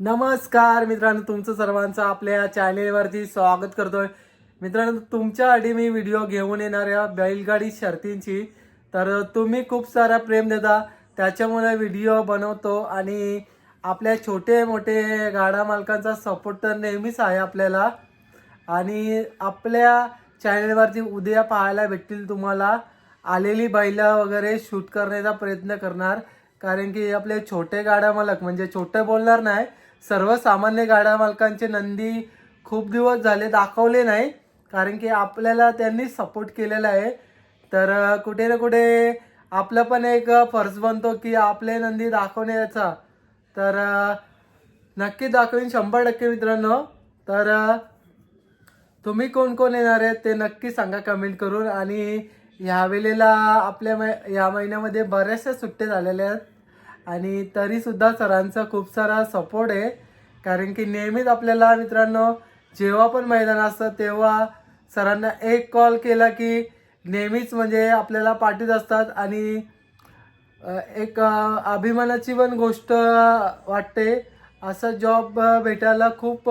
नमस्कार मित्रांनो, तुमचं सर्वांचं आपल्या चॅनेलवरती स्वागत करतोय. मित्रांनो, तुमच्यासाठी मी व्हिडिओ घेऊन येणाऱ्या बैलगाडी शर्तींची. तर तुम्ही खूप सारा प्रेम देता, त्याच्यामुळे व्हिडिओ बनवतो आणि आपल्या छोटे मोठे गाडा मालकांचा सपोर्ट तर नेहमीच आहे आपल्याला. आणि आपल्या चॅनेलवरती उद्या पाहायला भेटतील तुम्हाला आलेली बैलं वगैरे शूट करण्याचा प्रयत्न करणार. कारण की आपले छोटे गाडा मालक, म्हणजे छोटे बोलणार नाही, सर्वसामान्य गाडा मालकांचे नंदी खूप दिवस झाले दाखवले नाही. कारण की आपल्याला त्यांनी सपोर्ट केलेला आहे. तर कुठे ना कुठे आपलं पण एक फर्ज बनतो की आपले नंदी दाखवण्याचा. तर नक्की दाखवीन 100% मित्रांनो. तर तुम्ही कोण कोण येणार आहेत ते नक्की सांगा कमेंट करून. आणि ह्या वेळेला या महिन्यामध्ये बऱ्याचशा सुट्ट्या झालेल्या आहेत आणि तरीसुद्धा सरांचा खूप सारा सपोर्ट आहे. कारण की नेहमीच आपल्याला मित्रांनो जेव्हा पण मैदान असतं तेव्हा सरांना एक कॉल केला की नेहमीच म्हणजे आपल्याला पाठीत असतात. आणि एक अभिमानाची पण गोष्ट वाटते. असा जॉब भेटायला खूप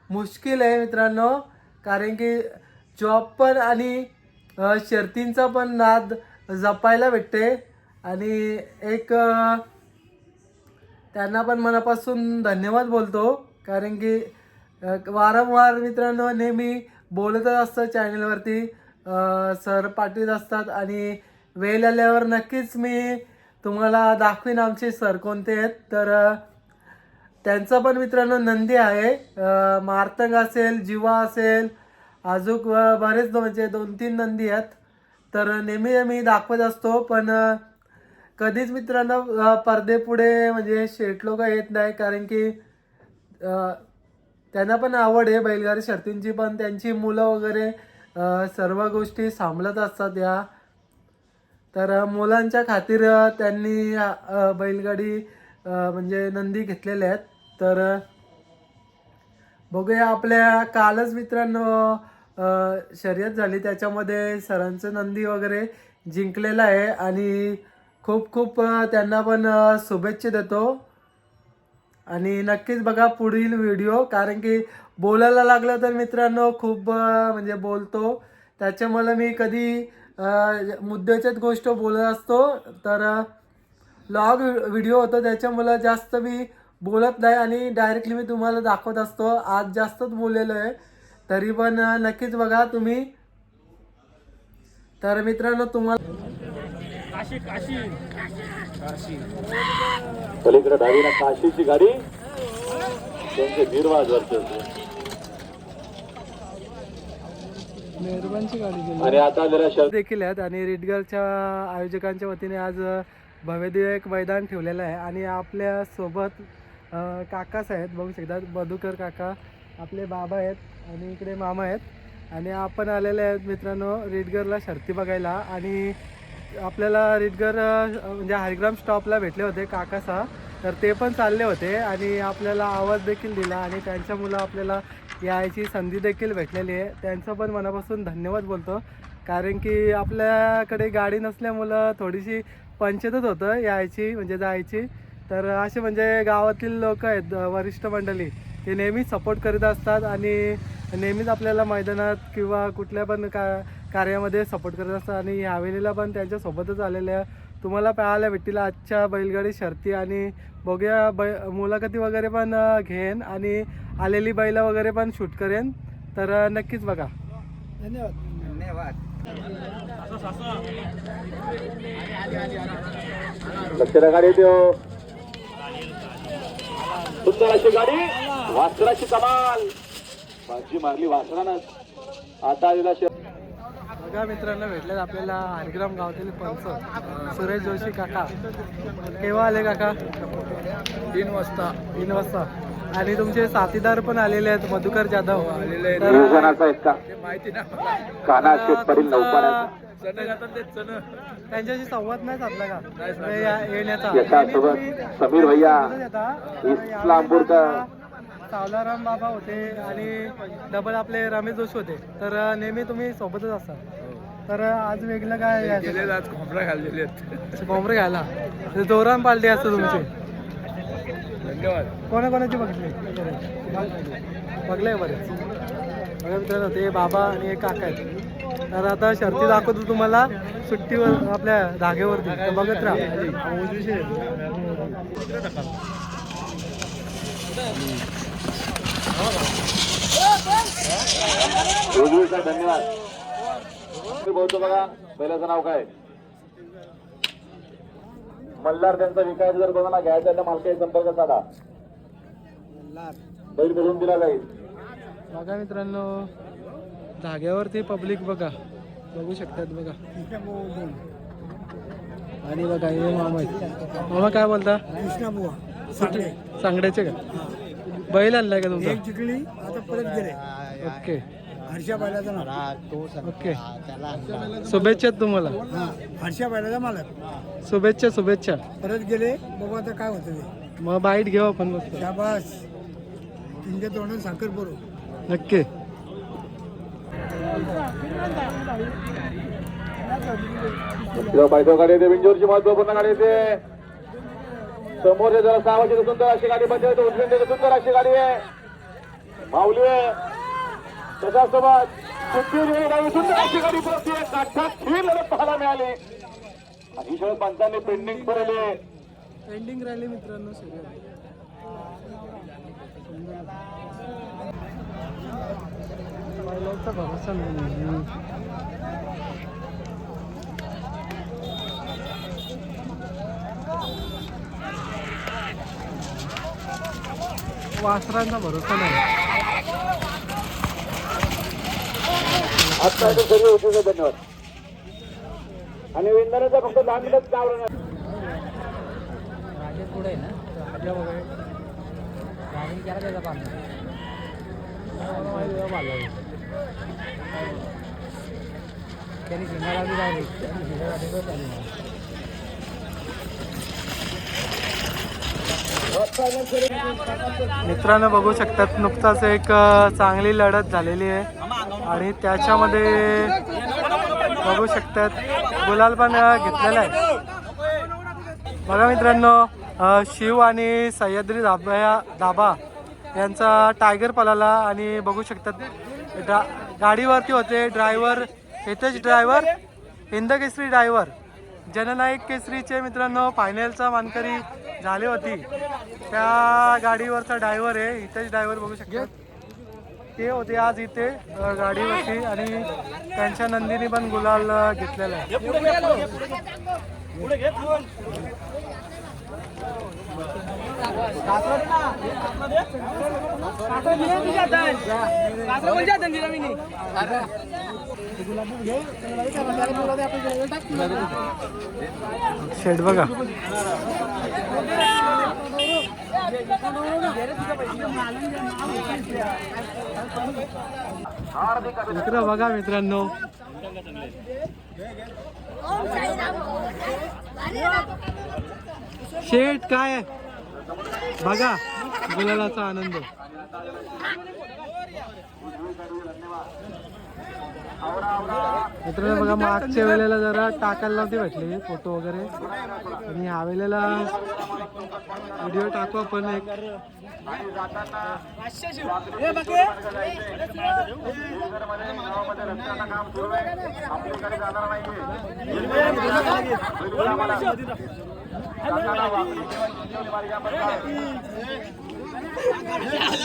मुश्किल आहे मित्रांनो. कारण की जॉब पण आणि शर्तींचा पण नाद जपायला भेटते. आणि एक त्यांना पण मनापासून धन्यवाद बोलतो. कारण की वारंवार मित्रांनो नेहमी बोलतच असतं चॅनलवरती. सर पाठवीत असतात आणि वेळ आल्यावर नक्कीच मी तुम्हाला दाखवीन आमचे सर कोणते आहेत. तर त्यांचा पण मित्रांनो नंदी आहे. मार्तंग असेल, जीवा असेल, अजून बरेच म्हणजे 2-3 नंदी आहेत. तर नेहमी मी दाखवत असतो. पण कधीच मित्रांनो पडद्यापुढे म्हणजे शेट लोक येत नाही. कारण की त्यांना पण आवड आहे बैलगाडी शर्तींची. पण त्यांची मुलं वगैरे सर्व गोष्टी सांभाळत असतात या. तर मुलांच्या खातीर त्यांनी बैलगाडी म्हणजे नंदी घेतलेल्या आहेत. तर बघूया. आपल्या कालच मित्रांनो शर्यत झाली, त्याच्यामध्ये सरांचं नंदी वगैरे जिंकलेलं आहे. आणि खूप खूप त्यांना पण शुभेच्छा देतो. आणि नक्कीच बघा पुढील व्हिडिओ. कारण की बोलायला लागलं तर मित्रांनो खूप म्हणजे बोलतो. त्याच्यामुळे मी कधी मुद्द्याच्याच गोष्ट बोलत असतो. तर व्लॉग व्हिडिओ होतो त्याच्यामुळे जास्त मी बोलत नाही आणि डायरेक्टली मी तुम्हाला दाखवत असतो. आज जास्तच बोललेलो आहे, तरी पण नक्कीच बघा तुम्ही. तर मित्रांनो तुम्हाला काशी काशी काशी पलीकडे डावीला काशीची गाडी त्यांचे निर्वाज मेहरबानची गाडी आणि आता जरा देखील आहेत. आणि रिडगरच्या आयोजकांच्या वतीने आज भव्यदिव्य एक मैदान ठेवलेलं आहे. आणि आपल्या सोबत काकाच आहेत, बघू शकतात, मधुकर काका आपले बाबा आहेत आणि इकडे मामा आहेत. आणि आपण आलेले आहेत मित्रांनो रिडगरला शर्ती बघायला. आणि आपल्याला रिडगर म्हणजे हरिग्राम स्टॉपला भेटले होते काकासा. तर ते पण चालले होते आणि आपल्याला आवाज देखील दिला. आणि त्यांच्या मुलं आपल्याला यायची संधी देखील भेटलेली आहे. त्यांचं पण मनापासून धन्यवाद बोलतो. कारण की आपल्याकडे गाडी नसल्यामुळं थोडीशी पंचायतच होतं यायची म्हणजे जायची. तर असे म्हणजे गावातील लोक आहेत, वरिष्ठ मंडळी, ते नेहमी सपोर्ट करीत असतात आणि नेहमीच आपल्याला मैदानात किंवा कुठल्या पण कार्यामध्ये सपोर्ट करत असतात. आणि ह्यावेळेला पण त्यांच्यासोबतच आलेल्या तुम्हाला पाहायला भेटतील आजच्या बैलगाडी शर्ती. आणि बघूया मुलाखती वगैरे पण घेईन आणि आलेली बैलं वगैरे पण शूट करेन. तर नक्कीच बघा. धन्यवाद. धन्यवाद. लक्ष गाडी देऊ. सुंदर अशी गाडी, वासराची कमाल बाजी मारली वासरानं. आता बघा मित्रांनो भेटलेत आपल्याला हरिग्राम गावातील पंच सुरेश जोशी काका. केव्हा आले काका? 3 वाजता. 3 वाजता. आणि तुमचे साथीदार पण आलेले आहेत, मधुकर जाधव आलेले. माहिती ना मला. काना शेतकरी लवकर चण जातात ते चण. त्यांच्याशी संवाद नाही साधला का येण्याचा? समीर भैया इस्लामपूरकर सावलाराम बाबा होते आणि डबल आपले रमेश जोशी होते. तर नेहमी तुम्ही सोबतच असता. तर आज वेगळं काय? आज खोबरा घाललेले आहेत. कोंबरे घ्यायला जोरान पालटी असतं तुमची. धन्यवाद. कोणाकोणाची बघितली बघले बरेच बघा मित्रांनो, ते बाबा आणि एक काका आहेत. तर आता शर्ती दाखवतो तुम्हाला सुट्टीवर आपल्या धागेवरती, तर बघत राहा. उजवीचा धन्यवाद. बोलतो बघा, पहिल्याचं नाव काय? मल्हार. त्यांचा विकास जर कोणाला घ्यायचा तर मालकाशी संपर्क साधा, बैल करून दिला जाईल. बघा मित्रांनो, धाग्यावरती पब्लिक बघा, बघू शकतात बघा. आणि बघा हे मामा आहेत. मामा काय बोलता? सांगड्याचे का बैल आणलाय का तुमचा? जिंकली आता परत गेले. ओके हर्षा बैलाचा नाव. ओके, शुभेच्छा तुम्हाला. हर्षा बैलाचा मालक शुभेच्छा शुभेच्छा. परत गेले. बघू आता काय होतं ते. मग बाईट घेऊ आपण मस्त. शाबास. तुमच्या तोंडात साखर भरू. नक्की. पायथो गाडी येते, बिंजोरची महत्वपूर्ण गाडी येते. समोरच्या जरा 6 वाजता सुंदर अशी गाडी बसली, उजवीकडे सुंदर अशी गाडी आहे. माऊली आहे त्याच्यासोबत सुंदर अशी गाडी पोहोचते. काठात खीर लढत पाहायला मिळाली आणि ईश्वर पंचांनी पेंडिंग पडले. पेंडिंग राहिले मित्रांनो सगळं. बैलाचा भरोसा नाही. वासरांचा भरोसा नाही. आता सर्व होते. धन्यवाद. आणि विंदानाचा फक्त 10 मिनिट काम राहणार. पुढे आहे ना त्यांनी शिंगाला बी राहिली. मित्रांनो बघू शकतात, नुकताच एक चांगली लढत झालेली आहे आणि त्याच्यामध्ये बघू शकतात गुलाल पण घेतलेला आहे. बघा मित्रांनो, शिव आणि सह्याद्री दाबा यांचा टायगर पळाला आणि बघू शकतात गाडीवरती होते driver Hitesh driver, Hind Kesari driver, जननायक केसरीचे मित्रांनो फायनलचा मानकरी झाली होती. त्या गाडीवरचा ड्रायव्हर आहे हितेश ड्रायव्हर, बघू शकतात ते होते आज इथे गाडीवरती आणि त्यांच्या नंदीने पण गुलाल घेतलेला आहे. शेड बघा, मित्र बघा मित्रांनो, शेड काय बघा, गुलालाचा आनंद. मित्रांनो बघा, मागच्या वेळेला जरा टाकायला नव्हती भेटली फोटो वगैरे आणि ह्या वेळेला व्हिडिओ टाकू आपण एक.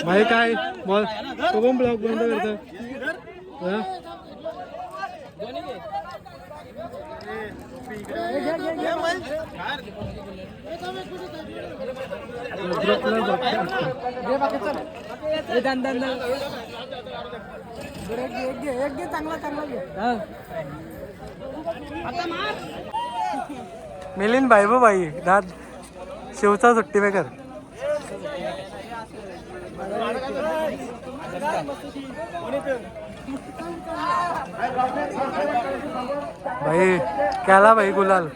भाई काय बोल, तो पण ब्लॉग बंद करतो. मिलिंद भाई भाई दाद शिवचा सुट्टी मेकर. भाई केला भाई गुलाल.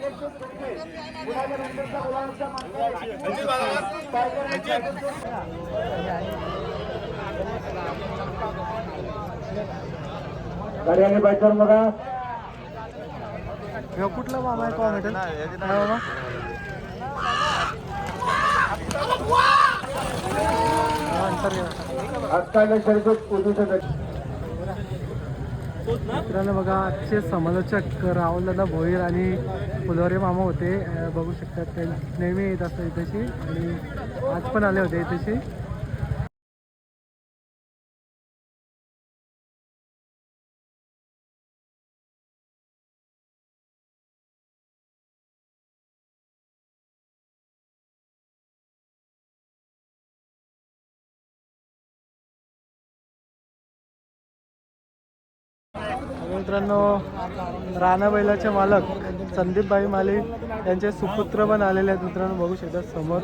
गाडी बाईक करून बघा. कुठला मामा आहे कॉमेंट मामा? हक्काने शर्यत उद्दिष्ट मित्रांनो बघा आजचे समालोचक राहुलदादा भोईर आणि फुलवरे मामा होते. बघू शकतात ते नेहमी येत असतात इथेशी आणि आज पण आले होते इथेशी. मित्रांनो राणा बैलाचे मालक संदीपभाई माली यांचे सुपुत्र पण आलेले आहेत. मित्रांनो बघू शकता समोर.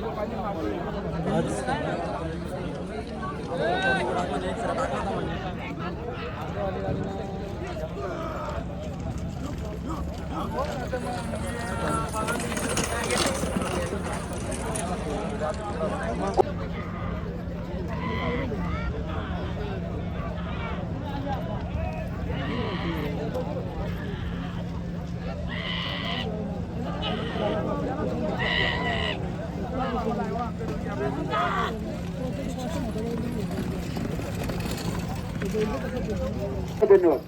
धन्यवाद.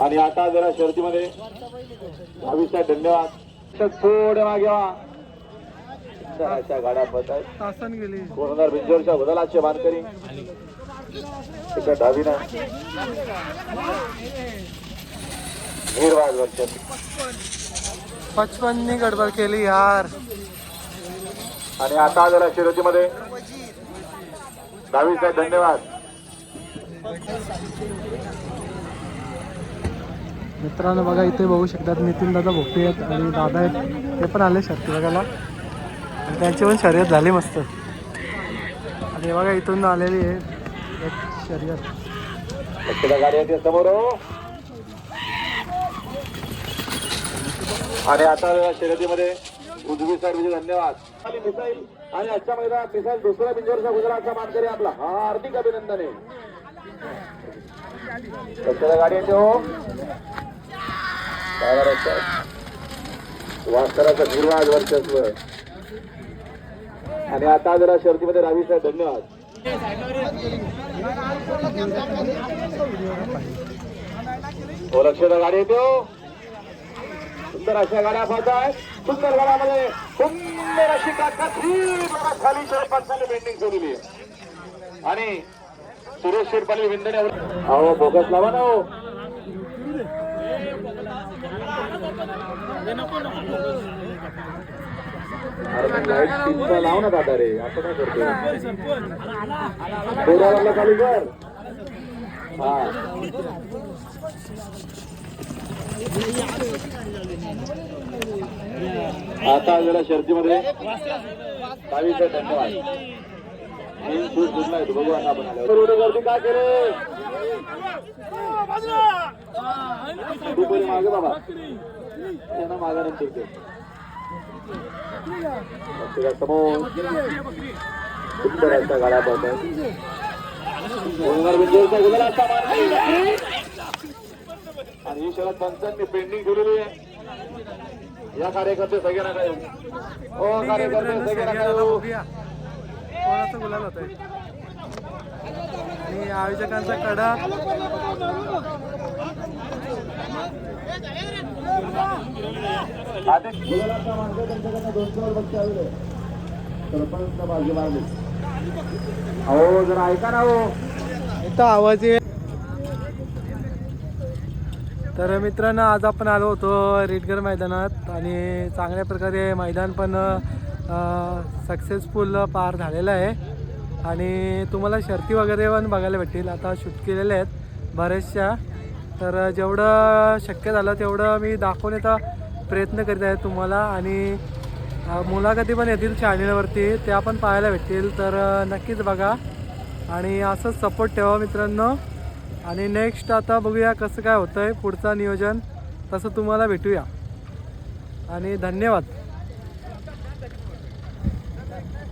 आणि आता जरा शर्यतीमध्ये 22 धन्यवाद. थोडं मागे व्हा. अशा गाड्या पळत आहेत. तासन गेली. 2000 बिंजोरच्या गुलालाचे मानकरी एका डावीनं निर्वाद वर्ष 55 गडबड केली यार. आणि आता जरा शर्यतीमध्ये 22 धन्यवाद. मित्रांनो बघा इथे बघू शकतात नितीन दादा भोपटे आहेत आणि दादा आहेत ते पण आले शर्ती बघायला आणि त्यांची पण शर्यत झाली मस्त. आणि बघा इथून आलेली आहे एक शर्यत. गाडी येते समोर. आणि आता शर्यतीमध्ये उजवी साईड धन्यवाद. मिसाईल आणि आजच्या मैदानात मिसाईल दुसऱ्या बिंजोरच्या गुजरातचा मानकरी आपला हार्दिक अभिनंदन आहे. गाडी येते हो. वास्तराचा निर्वाद वर्चस्व. आणि आता जरा शर्यतीमध्ये रावी साहेब धन्यवाद. हो लक्षात गाडी येते हो. सुंदर अशा गाड्या पाहताय. सुंदर गाड्यामध्ये सुंदर अशी खाली पंचाने पेंडिंग ठेवलेली आहे. आणि सुरेश शेरपाली विंदणे अहो बोगस लावा ना हो. लाव ना दादा रे. असं काय करतो खाली कर. हा आता जरा शर्तीमध्ये 22 धन्यवाद. बघू आता आपण गर्दी काय केले मागे बाबा त्यांना मागा नंतर समोर सुंदर अशा गाड्या पडतात. आणि ही शरद पंचांनी पेंडिंग ठेवलेली आहे. या कार्यकर्ते सगळ्यांना काय हो कार्यकर्ते सगळ्यांना काय कोणाचा गुलाल होत आहे आणि आयोजकांचा कडा. हो जरा ऐका ना हो. इथं आवाज आहे. तर मित्रांनो आज आपण आलो होतो रेडगर मैदानात आणि चांगल्या प्रकारे मैदान पण सक्सेसफुल पार झालेलं आहे. आणि तुम्हाला शर्ती वगैरे पण बघायला भेटतील. आता शूट केलेल्या आहेत बऱ्याचशा. तर जेवढं शक्य झालं तेवढं मी दाखवण्याचा प्रयत्न करीत आहे तुम्हाला. आणि मुलाखती पण येतील चॅनलवरती त्या पण पाहायला भेटतील. तर नक्कीच बघा आणि असंच सपोर्ट ठेवा मित्रांनो. आणि नेक्स्ट आता बघूया कसं काय होतं आहे पुढचं नियोजन तसं तुम्हाला भेटूया. आणि धन्यवाद.